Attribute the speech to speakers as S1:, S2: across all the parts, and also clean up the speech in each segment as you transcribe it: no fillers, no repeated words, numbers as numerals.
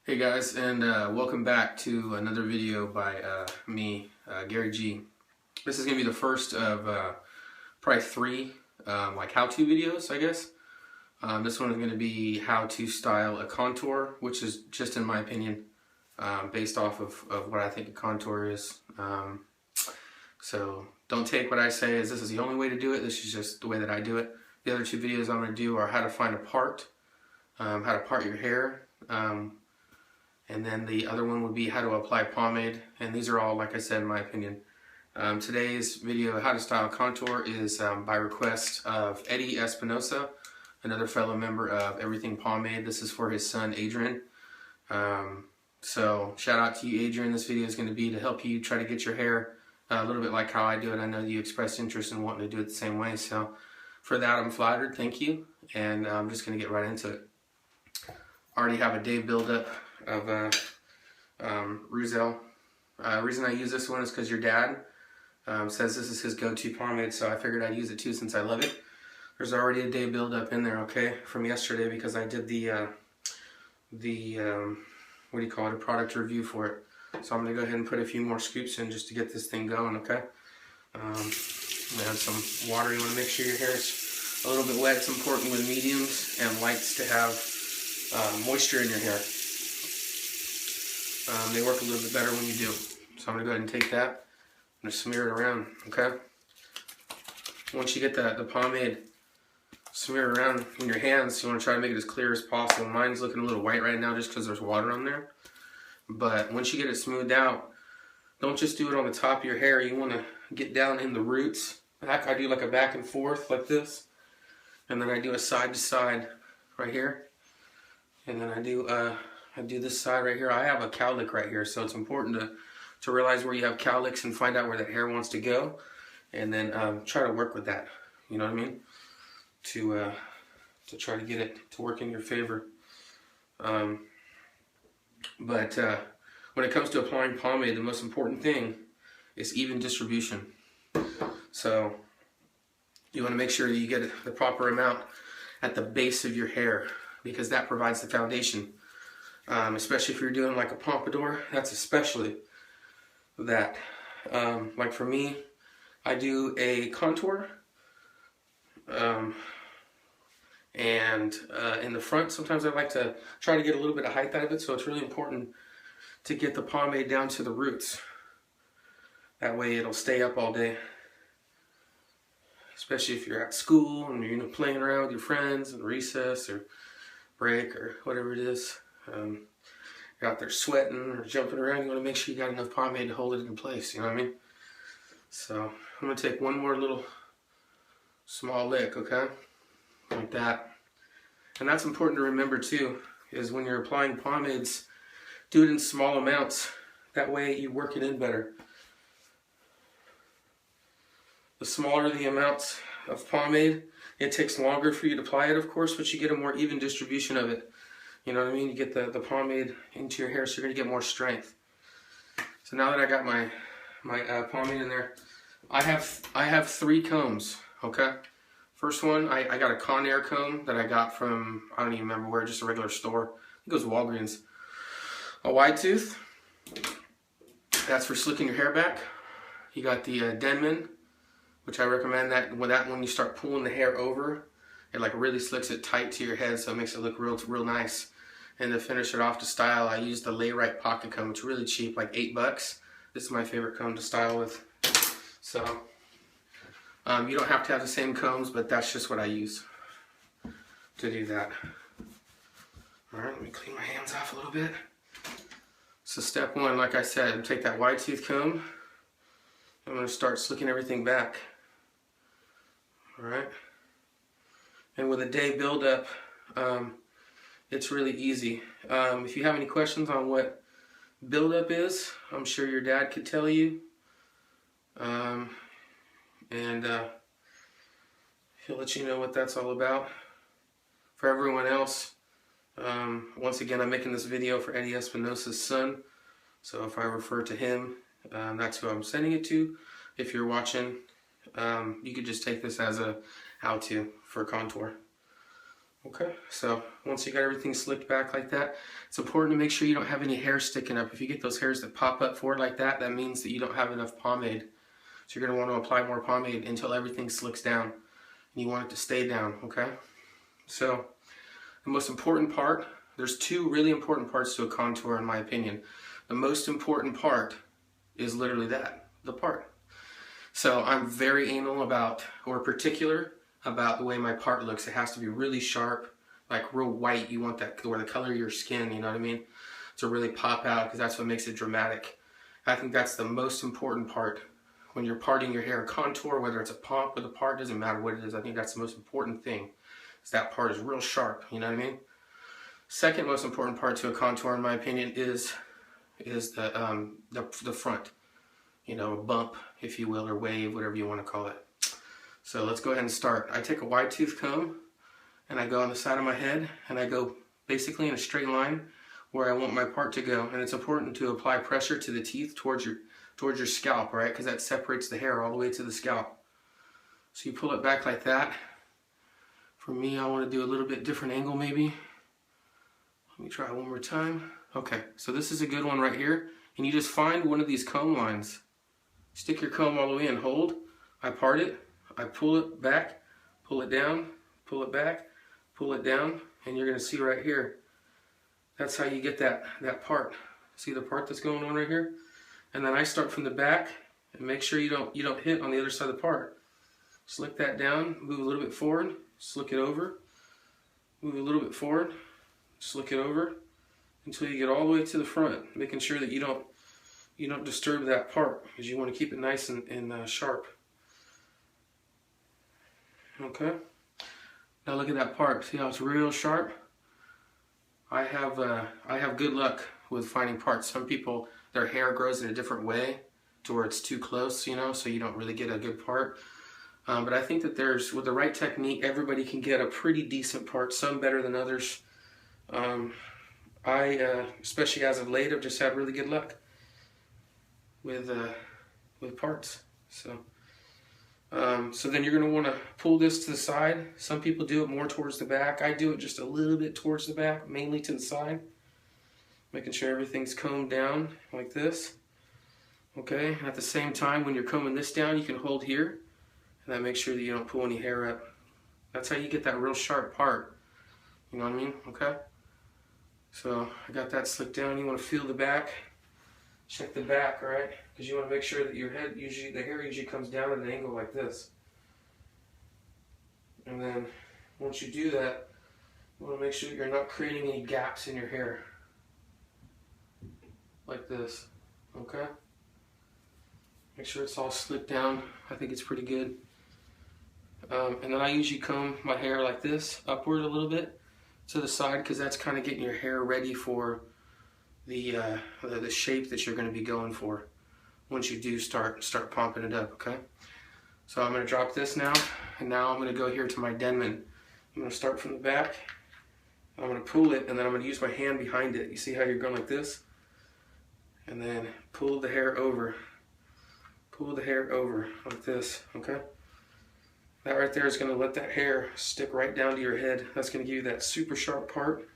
S1: Hey guys, and welcome back to another video by me, Gary G. This is going to be the first of probably three like how-to videos, I guess. This one is going to be how to style a contour, which is just in my opinion, based off of what I think a contour is. So don't take what I say as this is the only way to do it. This is just the way that I do it. The other two videos I'm going to do are how to find a part, how to part your hair, and then the other one would be how to apply pomade. And these are all, like I said, in my opinion. Today's video, how to style a contour, is by request of Eddie Espinosa, another fellow member of Everything Pomade. This is for his son, Adrian. So shout out to you, Adrian. This video is going to be to help you try to get your hair a little bit like how I do it. I know you expressed interest in wanting to do it the same way. So for that, I'm flattered. Thank you. And I'm just going to get right into it. I already have a day buildup of Ruzel. Reason I use this one is because your dad says this is his go-to pomade, so I figured I'd use it too since I love it. There's already a day buildup in there, okay, from yesterday because I did the what do you call it, a product review for it. So I'm gonna go ahead and put a few more scoops in just to get this thing going, okay. I'm gonna add some water. You want to make sure your hair is a little bit wet. It's important with mediums and lights to have moisture in your hair. They work a little bit better when you do. So I'm going to go ahead and take that. I'm going to smear it around, okay? Once you get the pomade smeared around in your hands, you want to try to make it as clear as possible. Mine's looking a little white right now just because there's water on there. But once you get it smoothed out, don't just do it on the top of your hair. You want to get down in the roots. I do like a back and forth like this. And then I do a side to side right here. And then I do this side right here. I have a cowlick right here, so it's important to realize where you have cowlicks and find out where that hair wants to go, and then try to work with that. You know what I mean? To try to get it to work in your favor. But when it comes to applying pomade, the most important thing is even distribution. So you want to make sure that you get the proper amount at the base of your hair, because that provides the foundation. Especially if you're doing like a pompadour, that's especially that. Like for me, I do a contour, and in the front, sometimes I like to try to get a little bit of height out of it, so it's really important to get the pomade down to the roots. That way it'll stay up all day. Especially if you're at school and you're playing around with your friends in recess or break or whatever it is. You're out there sweating or jumping around, you want to make sure you got enough pomade to hold it in place, you know what I mean? So I'm going to take one more little small lick, okay? Like that. And that's important to remember too, is when you're applying pomades, do it in small amounts. That way you work it in better. The smaller the amounts of pomade, it takes longer for you to apply it, of course, but you get a more even distribution of it. You know what I mean? You get the pomade into your hair, so you're going to get more strength. So now that I got my pomade in there, I have 3 combs, okay? First one, I got a Conair comb that I got from, I don't even remember where, just a regular store. I think it was Walgreens. A wide tooth, that's for slicking your hair back. You got the Denman, which I recommend that when you start pulling the hair over, it like really slicks it tight to your head, so it makes it look real nice. And to finish it off to style, I use the Lay Right pocket comb. It's really cheap, like $8. This is my favorite comb to style with. So you don't have to have the same combs, but that's just what I use to do that. All right, let me clean my hands off a little bit. So step 1, like I said, take that wide tooth comb. I'm going to start slicking everything back. All right. And with a day buildup, it's really easy. If you have any questions on what buildup is, I'm sure your dad could tell you. And he'll let you know what that's all about. For everyone else, once again, I'm making this video for Eddie Espinosa's son. So if I refer to him, that's who I'm sending it to. If you're watching, you could just take this as a how-to for contour. Okay, so once you got everything slicked back like that, it's important to make sure you don't have any hair sticking up. If you get those hairs that pop up forward like that, that means that you don't have enough pomade. So you're going to want to apply more pomade until everything slicks down. And you want it to stay down, okay? So the most important part, there's two really important parts to a contour in my opinion. The most important part is literally that, the part. So I'm very anal about, or particular about the way my part looks. It has to be really sharp, like real white. You want that, or the color of your skin, you know what I mean? To really pop out, because that's what makes it dramatic. I think that's the most important part. When you're parting your hair, contour, whether it's a pomp or the part, doesn't matter what it is. I think that's the most important thing. Is that part is real sharp, you know what I mean? Second most important part to a contour, in my opinion, is the front. You know, a bump, if you will, or wave, whatever you want to call it. So let's go ahead and start. I take a wide tooth comb and I go on the side of my head and I go basically in a straight line where I want my part to go. And it's important to apply pressure to the teeth towards your scalp, right? Because that separates the hair all the way to the scalp. So you pull it back like that. For me, I want to do a little bit different angle maybe. Let me try one more time. Okay, so this is a good one right here. And you just find one of these comb lines. Stick your comb all the way in, hold. I part it, I pull it back, pull it down, pull it back, pull it down, and you're gonna see right here. That's how you get that part. See the part that's going on right here? And then I start from the back and make sure you don't hit on the other side of the part. Slick that down, move a little bit forward, slick it over, move a little bit forward, slick it over until you get all the way to the front, making sure that you don't disturb that part because you want to keep it nice and sharp. Okay. Now look at that part. See how it's real sharp? I have good luck with finding parts. Some people, their hair grows in a different way to where it's too close, you know, so you don't really get a good part. But I think that with the right technique, everybody can get a pretty decent part, some better than others. Especially as of late, I've just had really good luck with parts. So then you're going to want to pull this to the side. Some people do it more towards the back. I do it just a little bit towards the back, mainly to the side, making sure everything's combed down like this. Okay, and at the same time, when you're combing this down, you can hold here, and that makes sure that you don't pull any hair up. That's how you get that real sharp part. You know what I mean? Okay. So I got that slicked down. You want to feel the back. Check the back, right? Because you want to make sure that your head, the hair usually comes down at an angle like this. And then once you do that, you want to make sure that you're not creating any gaps in your hair. Like this, okay? Make sure it's all slicked down. I think it's pretty good. And then I usually comb my hair like this, upward a little bit to the side, because that's kind of getting your hair ready for the shape that you're going to be going for once you do start pumping it up, okay? So I'm going to drop this now, and now I'm going to go here to my Denman. I'm going to start from the back. I'm going to pull it, and then I'm going to use my hand behind it. You see how you're going like this? And then pull the hair over. Pull the hair over like this, okay? That right there is going to let that hair stick right down to your head. That's going to give you that super sharp part,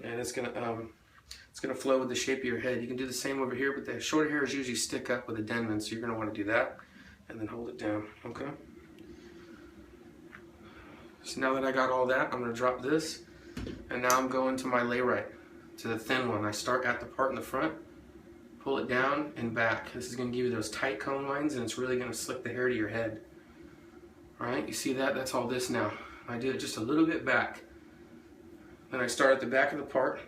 S1: and it's going to flow with the shape of your head. You can do the same over here, but the shorter hairs usually stick up with a Denman, so you're going to want to do that, and then hold it down, okay? So now that I got all that, I'm going to drop this, and now I'm going to my lay right, to the thin one. I start at the part in the front, pull it down and back. This is going to give you those tight comb lines, and it's really going to slick the hair to your head. Alright, you see that? That's all this now. I did it just a little bit back. Then I start at the back of the part,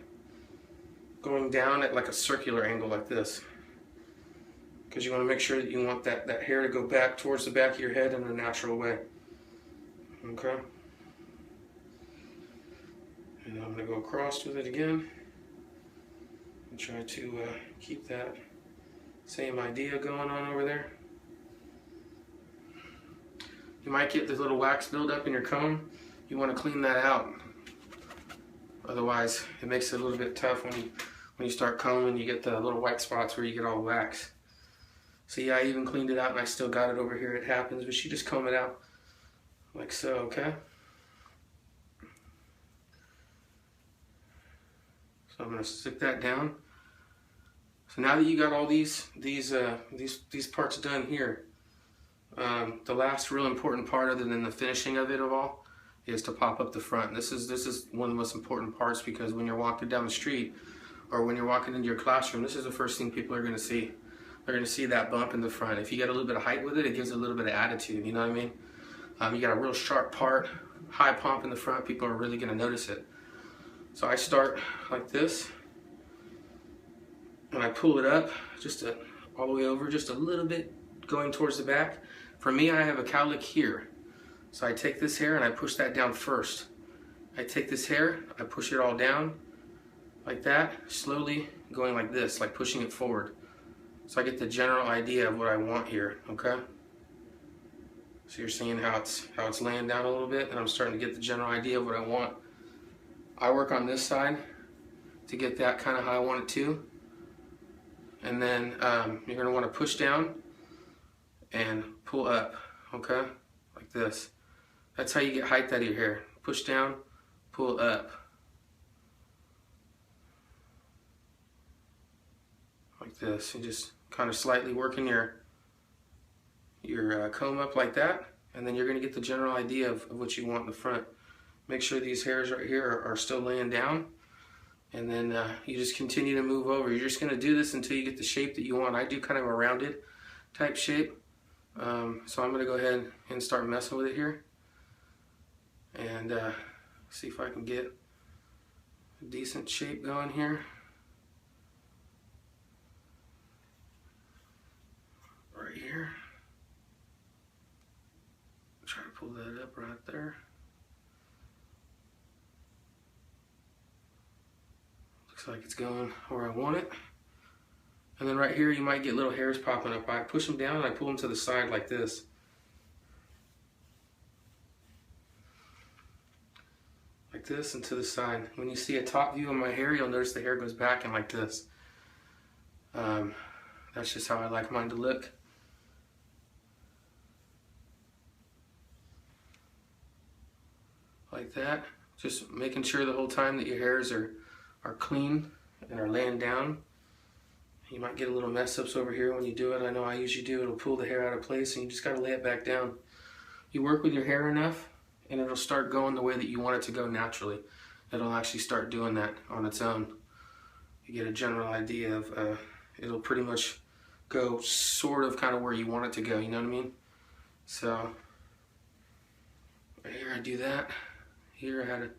S1: going down at like a circular angle like this. Because you want to make sure that you want that hair to go back towards the back of your head in a natural way. Okay? And I'm going to go across with it again. And try to keep that same idea going on over there. You might get this little wax buildup in your comb. You want to clean that out. Otherwise, it makes it a little bit tough when you start combing. You get the little white spots where you get all the wax. So yeah, I even cleaned it out and I still got it over here. It happens, but you just comb it out like so, okay? So I'm going to stick that down. So now that you got all these parts done here, the last real important part, other than the finishing of it all, is to pop up the front. This is one of the most important parts, because when you're walking down the street or when you're walking into your classroom, this is the first thing people are going to see. They're going to see that bump in the front. If you get a little bit of height with it, it gives it a little bit of attitude. You know what I mean? You got a real sharp part, high pomp in the front. People are really going to notice it. So I start like this, and I pull it up all the way over, just a little bit going towards the back. For me, I have a cowlick here. So I take this hair and I push that down first. I take this hair, I push it all down like that, slowly going like this, like pushing it forward. So I get the general idea of what I want here, okay? So you're seeing how it's laying down a little bit, and I'm starting to get the general idea of what I want. I work on this side to get that kind of how I want it to. And then you're going to want to push down and pull up, okay? Like this. That's how you get height out of your hair. Push down, pull up. Like this. And just kind of slightly working your comb up like that, and then you're going to get the general idea of what you want in the front. Make sure these hairs right here are still laying down, and then you just continue to move over. You're just going to do this until you get the shape that you want. I do kind of a rounded type shape, so I'm going to go ahead and start messing with it here, and see if I can get a decent shape going here. Right here. Try to pull that up right there. Looks like it's going where I want it. And then right here you might get little hairs popping up. I push them down and I pull them to the side like this. Like this and to the side. When you see a top view of my hair, you'll notice the hair goes back and like this. That's just how I like mine to look. Like that, just making sure the whole time that your hairs are clean and are laying down. You might get a little mess ups over here when you do it. I know I usually do. It'll pull the hair out of place, and you just got to lay it back down. You work with your hair enough, and it'll start going the way that you want it to go naturally. It'll actually start doing that on its own. You get a general idea of it'll pretty much go sort of kind of where you want it to go. You know what I mean? So right here I do that. Here I had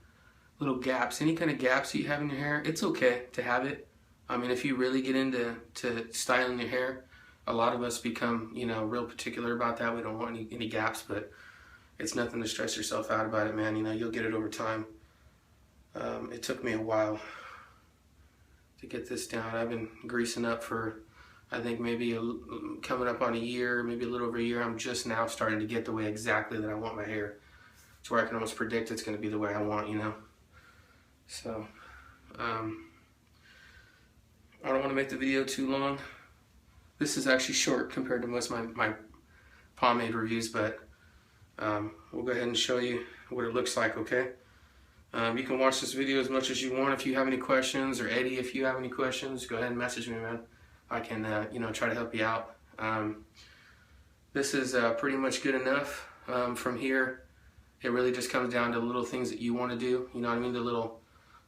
S1: little gaps. Any kind of gaps that you have in your hair, it's okay to have it. I mean, if you really get into styling your hair, a lot of us become, you know, real particular about that. We don't want any gaps, but it's nothing to stress yourself out about it, man. You know, you'll get it over time. It took me a while to get this down. I've been greasing up for, I think maybe coming up on a year, maybe a little over a year. I'm just now starting to get the way exactly that I want my hair. To where I can almost predict it's going to be the way I want, you know. So, I don't want to make the video too long. This is actually short compared to most of my pomade reviews, but we'll go ahead and show you what it looks like, okay? You can watch this video as much as you want. If you have any questions, or Eddie, if you have any questions, go ahead and message me, man. I can, you know, try to help you out. This is pretty much good enough. From here, it really just comes down to the little things that you want to do. You know what I mean? The little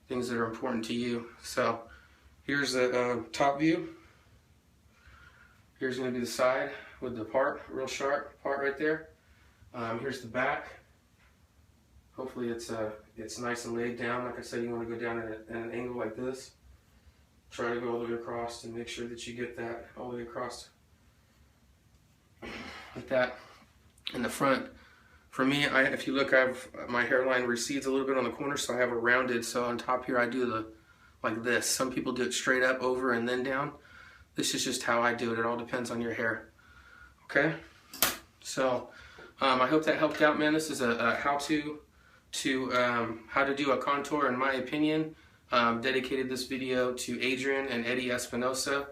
S1: things that are important to you. So here's the top view. Here's going to be the side with the part, real sharp part right there. Here's the back. Hopefully it's nice and laid down. Like I said, you want to go down at an angle like this. Try to go all the way across and make sure that you get that all the way across like that. In the front, for me, if you look, my hairline recedes a little bit on the corner, so I have it rounded. So on top here, I do like this. Some people do it straight up, over, and then down. This is just how I do it. It all depends on your hair. Okay? So I hope that helped out, man. This is a how-to how to do a contour, in my opinion. Dedicated this video to Adrian and Eddie Espinosa.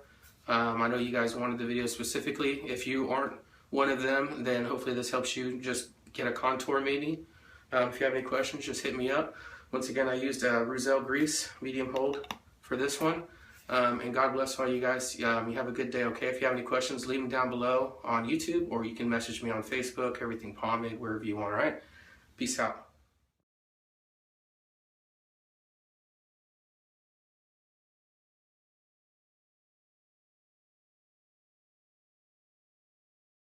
S1: I know you guys wanted the video specifically. If you aren't one of them, then hopefully this helps you just get a contour maybe. If you have any questions, just hit me up. Once again, I used Roussel grease, medium hold, for this one. And God bless all you guys. You have a good day, okay? If you have any questions, leave them down below on YouTube, or you can message me on Facebook, Everything Pomade, wherever you want, all right? Peace out.